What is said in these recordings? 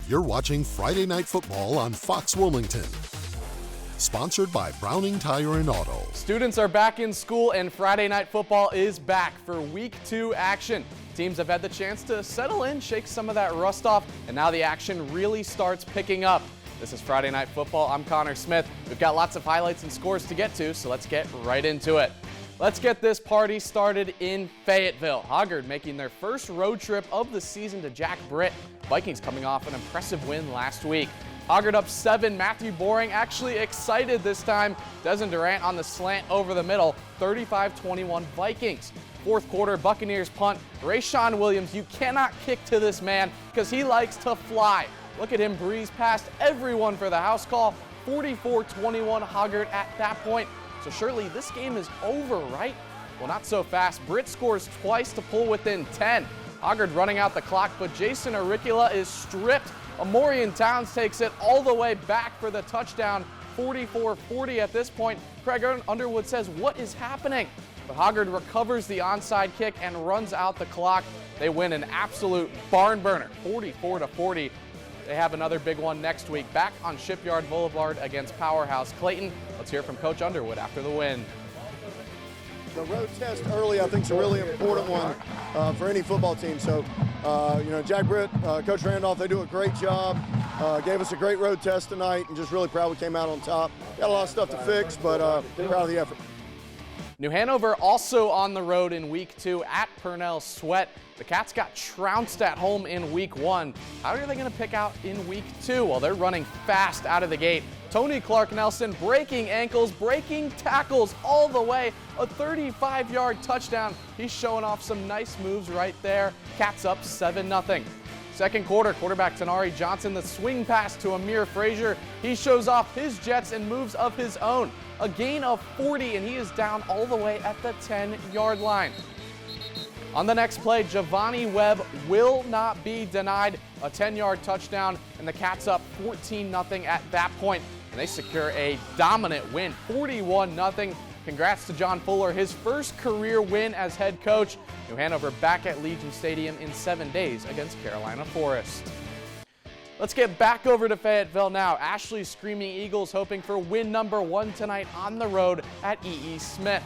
You're watching Friday Night Football on Fox Wilmington. Sponsored by Browning Tire and Auto. Students are back in school and Friday Night Football is back for Week 2 action. Teams have had the chance to settle in, shake some of that rust off, and now the action really starts picking up. This is Friday Night Football. I'm Connor Smith. We've got lots of highlights and scores to get to, so let's get right into it. Let's get this party started in Fayetteville. Hoggard making their first road trip of the season to Jack Britt. Vikings coming off an impressive win last week. Hoggard up 7. Matthew Boring actually excited this time. Desmond Durant on the slant over the middle. 35-21 Vikings. Fourth quarter, Buccaneers punt. Rayshawn Williams, you cannot kick to this man because he likes to fly. Look at him breeze past everyone for the house call. 44-21 Hoggard at that point. So surely this game is over, right? Well, not so fast. Britt scores twice to pull within 10. Hoggard running out the clock, but Jason Auricula is stripped. Amorian Towns takes it all the way back for the touchdown. 44-40 at this point. Craig Underwood says, what is happening? But Hoggard recovers the onside kick and runs out the clock. They win an absolute barn burner, 44-40. They have another big one next week, back on Shipyard Boulevard against Powerhouse Clayton. Let's hear from Coach Underwood after the win. The road test early, I think, is a really important one for any football team. So, Jack Britt, Coach Randolph, they do a great job. Gave us a great road test tonight, and just really proud we came out on top. Got a lot of stuff to fix, but proud of the effort. New Hanover also on the road in Week 2 at Purnell Sweat. The Cats got trounced at home in Week 1. How are they going to pick out in Week 2? Well, they're running fast out of the gate. Tony Clark Nelson breaking ankles, breaking tackles all the way. A 35-yard touchdown. He's showing off some nice moves right there. Cats up 7-0. Second quarter, quarterback Tenari Johnson, the swing pass to Amir Frazier. He shows off his jets and moves of his own. A gain of 40, and he is down all the way at the 10-yard line. On the next play, Giovanni Webb will not be denied. A 10-yard touchdown, and the Cats up 14-0 at that point, and they secure a dominant win, 41-0. Congrats to John Fuller, his first career win as head coach. New Hanover back at Legion Stadium in 7 days against Carolina Forest. Let's get back over to Fayetteville now. Ashley's Screaming Eagles hoping for win number 1 tonight on the road at E.E. Smith.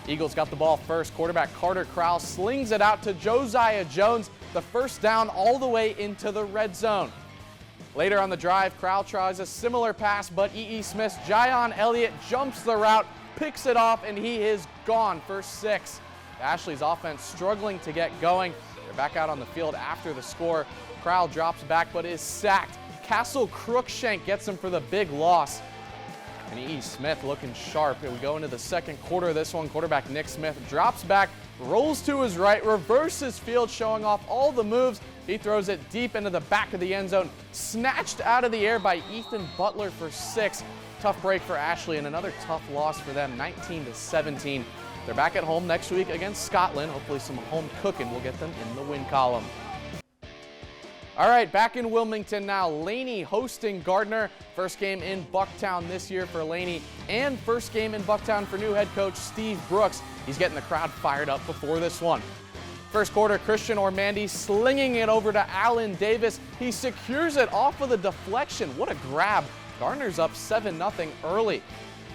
Eagles got the ball first. Quarterback Carter Crowell slings it out to Josiah Jones. The first down all the way into the red zone. Later on the drive, Crowell tries a similar pass, but E.E. Smith's Jayon Elliott jumps the route, picks it off, and he is gone for 6. Ashley's offense struggling to get going. They're back out on the field after the score. Crowell drops back but is sacked. Castle Crookshank gets him for the big loss. And E.E. Smith looking sharp. We go into the second quarter of this one. Quarterback Nick Smith drops back, rolls to his right, reverses field, showing off all the moves. He throws it deep into the back of the end zone, snatched out of the air by Ethan Butler for 6. Tough break for Ashley and another tough loss for them, 19-17. They're back at home next week against Scotland. Hopefully some home cooking will get them in the win column. All right, back in Wilmington now. Laney hosting Gardner. First game in Bucktown this year for Laney, and first game in Bucktown for new head coach Steve Brooks. He's getting the crowd fired up before this one. First quarter, Christian Ormandy slinging it over to Allen Davis. He secures it off of the deflection. What a grab. Gardner's up 7-0 early.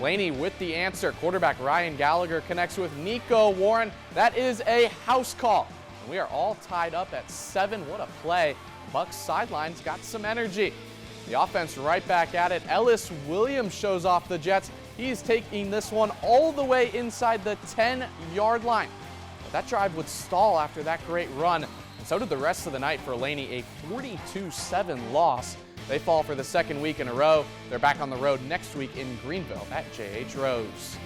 Laney with the answer. Quarterback Ryan Gallagher connects with Nico Warren. That is a house call. And we are all tied up at 7. What a play. Bucks sidelines got some energy. The offense right back at it. Ellis Williams shows off the Jets. He's taking this one all the way inside the 10-yard line. But that drive would stall after that great run. And so did the rest of the night for Laney, a 42-7 loss. They fall for the second week in a row. They're back on the road next week in Greenville at J.H. Rose.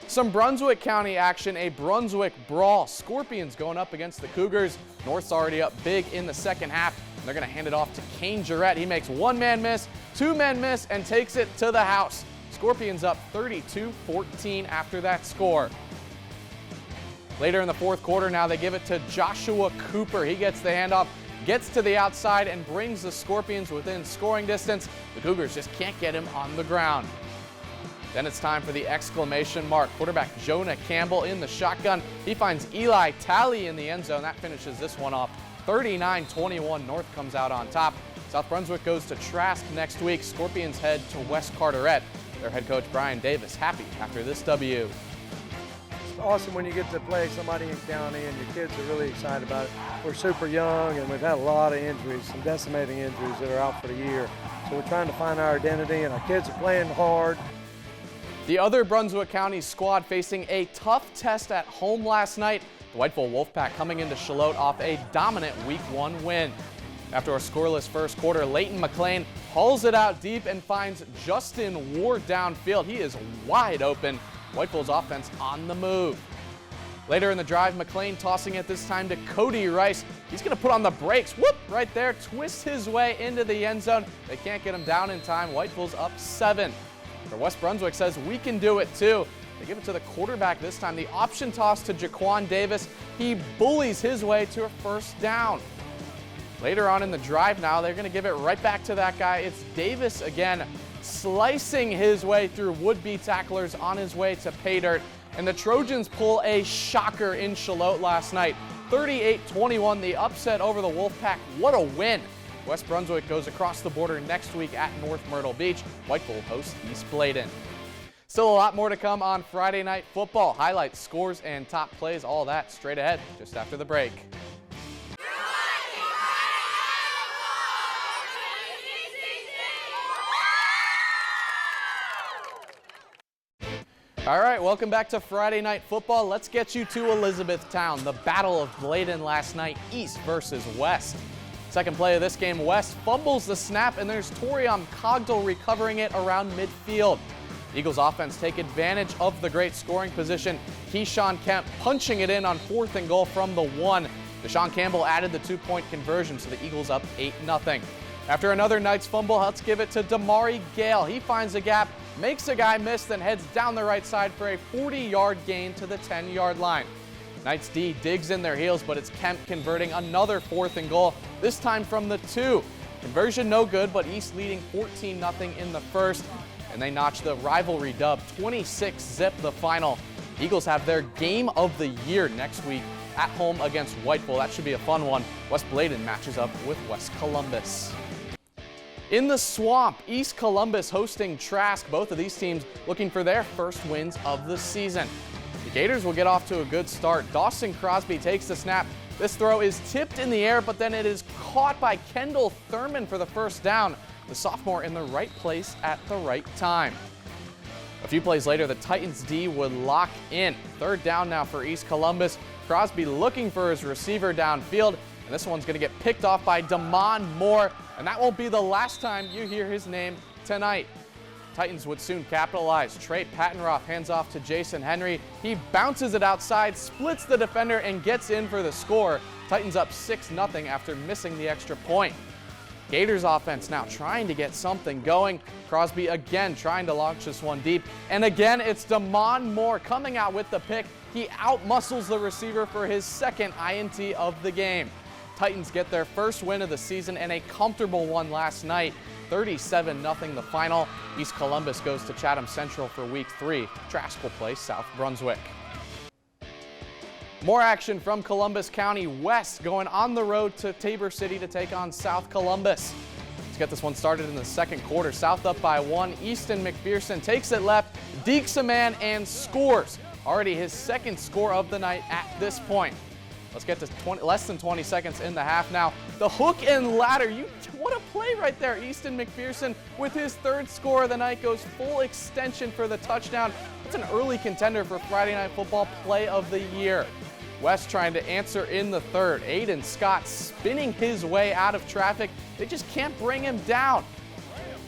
Some Brunswick County action, a Brunswick brawl. Scorpions going up against the Cougars. North's already up big in the second half. They're going to hand it off to Kane Jarrett. He makes 1 man miss, 2 men miss, and takes it to the house. Scorpions up 32-14 after that score. Later in the fourth quarter, now they give it to Joshua Cooper. He gets the handoff, gets to the outside, and brings the Scorpions within scoring distance. The Cougars just can't get him on the ground. Then it's time for the exclamation mark. Quarterback Jonah Campbell in the shotgun. He finds Eli Talley in the end zone. That finishes this one off 39-21, North comes out on top. South Brunswick goes to Trask next week. Scorpions head to West Carteret. Their head coach Brian Davis happy after this W. It's awesome when you get to play somebody in county and your kids are really excited about it. We're super young and we've had a lot of injuries, some decimating injuries that are out for the year. So we're trying to find our identity and our kids are playing hard. The other Brunswick County squad facing a tough test at home last night. The Whiteville Wolfpack coming into Charlotte off a dominant Week 1 win. After a scoreless first quarter, Leighton McLean hauls it out deep and finds Justin Ward downfield. He is wide open. Whiteville's offense on the move. Later in the drive, McLean tossing it this time to Cody Rice. He's going to put on the brakes. Whoop! Right there, twists his way into the end zone. They can't get him down in time. Whiteville's up 7. For West Brunswick says we can do it too. They give it to the quarterback this time. The option toss to Jaquan Davis. He bullies his way to a first down. Later on in the drive now, they're going to give it right back to that guy. It's Davis again, slicing his way through would-be tacklers on his way to pay dirt. And the Trojans pull a shocker in Charlotte last night. 38-21, the upset over the Wolfpack. What a win. West Brunswick goes across the border next week at North Myrtle Beach. Whiteville hosts East Bladen. Still a lot more to come on Friday Night Football. Highlights, scores, and top plays, all that straight ahead just after the break. All right, welcome back to Friday Night Football. Let's get you to Elizabethtown. The Battle of Bladen last night, East versus West. Second play of this game, West fumbles the snap, and there's Toriam Cogdell recovering it around midfield. Eagles offense take advantage of the great scoring position. Keyshawn Kemp punching it in on 4th and goal from the 1. Deshaun Campbell added the 2-point conversion, so the Eagles up 8-0. After another Knights fumble, let's give it to Damari Gale. He finds a gap, makes a guy miss, then heads down the right side for a 40-yard gain to the 10-yard line. Knights D digs in their heels, but it's Kemp converting another 4th and goal, this time from the 2. Conversion no good, but East leading 14-0 in the first, and they notch the rivalry dub, 26-zip the final. Eagles have their game of the year next week at home against Whiteville. That should be a fun one. West Bladen matches up with West Columbus. In the Swamp, East Columbus hosting Trask. Both of these teams looking for their first wins of the season. The Gators will get off to a good start. Dawson Crosby takes the snap. This throw is tipped in the air, but then it is caught by Kendall Thurman for the first down. The sophomore in the right place at the right time. A few plays later, the Titans D would lock in. 3rd down now for East Columbus. Crosby looking for his receiver downfield, and this one's going to get picked off by Damon Moore, and that won't be the last time you hear his name tonight. Titans would soon capitalize. Trey Pattenroth hands off to Jason Henry. He bounces it outside, splits the defender, and gets in for the score. Titans up 6-0 after missing the extra point. Gators offense now trying to get something going. Crosby again trying to launch this one deep. And again, it's Damon Moore coming out with the pick. He outmuscles the receiver for his second INT of the game. Titans get their first win of the season and a comfortable one last night. 37-0 the final. East Columbus goes to Chatham Central for Week 3. Trask will play South Brunswick. More action from Columbus County. West going on the road to Tabor City to take on South Columbus. Let's get this one started in the second quarter. South up by 1. Easton McPherson takes it left, dekes a man, and scores. Already his second score of the night at this point. Let's get to less than 20 seconds in the half now. The hook and ladder. What a play right there. Easton McPherson with his 3rd score of the night goes full extension for the touchdown. It's an early contender for Friday Night Football Play of the Year. West trying to answer in the 3rd. Aiden Scott spinning his way out of traffic. They just can't bring him down.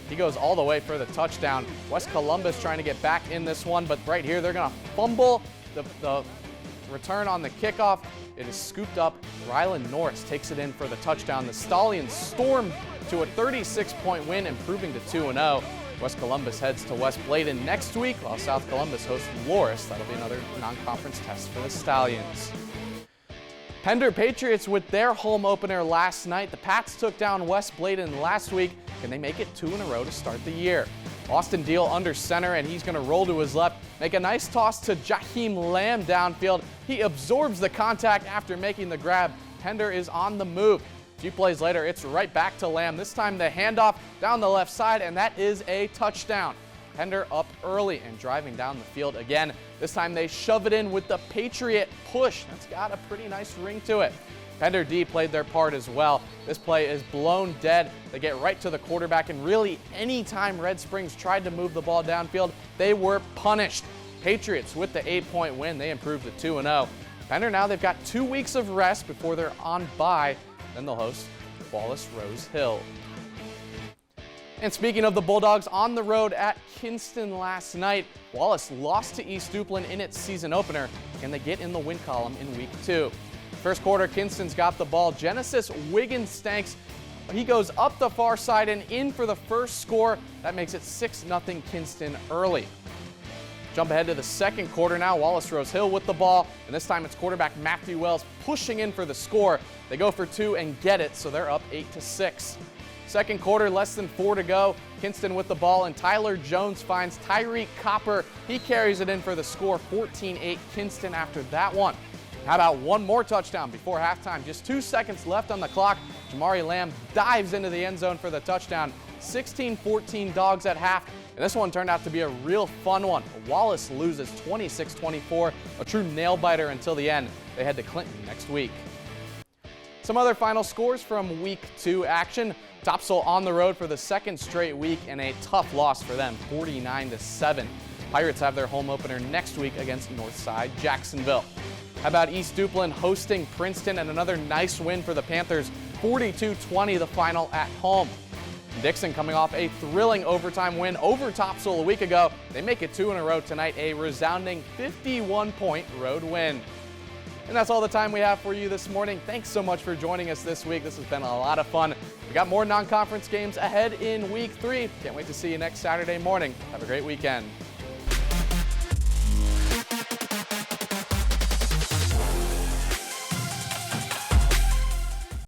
He goes all the way for the touchdown. West Columbus trying to get back in this one, but right here they're going to fumble the return on the kickoff. It is scooped up. Rylan Norris takes it in for the touchdown. The Stallions storm to a 36-point win, improving to 2-0. West Columbus heads to West Bladen next week, while South Columbus hosts Loris. That'll be another non-conference test for the Stallions. Pender Patriots with their home opener last night. The Pats took down West Bladen last week. Can they make it 2 in a row to start the year? Austin Deal under center, and he's going to roll to his left. Make a nice toss to Jaheim Lamb downfield. He absorbs the contact after making the grab. Pender is on the move. A few plays later, it's right back to Lamb. This time the handoff down the left side, and that is a touchdown. Pender up early and driving down the field again. This time they shove it in with the Patriot push. That's got a pretty nice ring to it. Pender D played their part as well. This play is blown dead. They get right to the quarterback, and really anytime Red Springs tried to move the ball downfield, they were punished. Patriots with the 8-point win. They improved to 2-0. Pender now they've got 2 weeks of rest before they're on bye. Then they'll host Wallace Rose Hill. And speaking of the Bulldogs, on the road at Kinston last night, Wallace lost to East Duplin in its season opener, and they get in the win column in week 2. First quarter, Kinston's got the ball. Genesis Wiggins-Stanks, he goes up the far side and in for the first score. That makes it 6-0 Kinston early. Jump ahead to the second quarter now. Wallace Rose Hill with the ball, and this time it's quarterback Matthew Wells pushing in for the score. They go for 2 and get it, so they're up 8-6. Second quarter, less than 4 to go. Kinston with the ball, and Tyler Jones finds Tyreek Copper. He carries it in for the score, 14-8 Kinston after that one. How about one more touchdown before halftime? Just 2 seconds left on the clock. Jamari Lamb dives into the end zone for the touchdown. 16-14 Dogs at half, and this one turned out to be a real fun one. Wallace loses 26-24, a true nail-biter until the end. They head to Clinton next week. Some other final scores from week 2 action. Topsail on the road for the second straight week, and a tough loss for them, 49-7. Pirates have their home opener next week against Northside Jacksonville. How about East Duplin hosting Princeton, and another nice win for the Panthers, 42-20 the final at home. Dixon coming off a thrilling overtime win over Topsail a week ago. They make it 2 in a row tonight, a resounding 51-point road win. And that's all the time we have for you this morning. Thanks so much for joining us this week. This has been a lot of fun. We got more non-conference games ahead in week 3. Can't wait to see you next Saturday morning. Have a great weekend.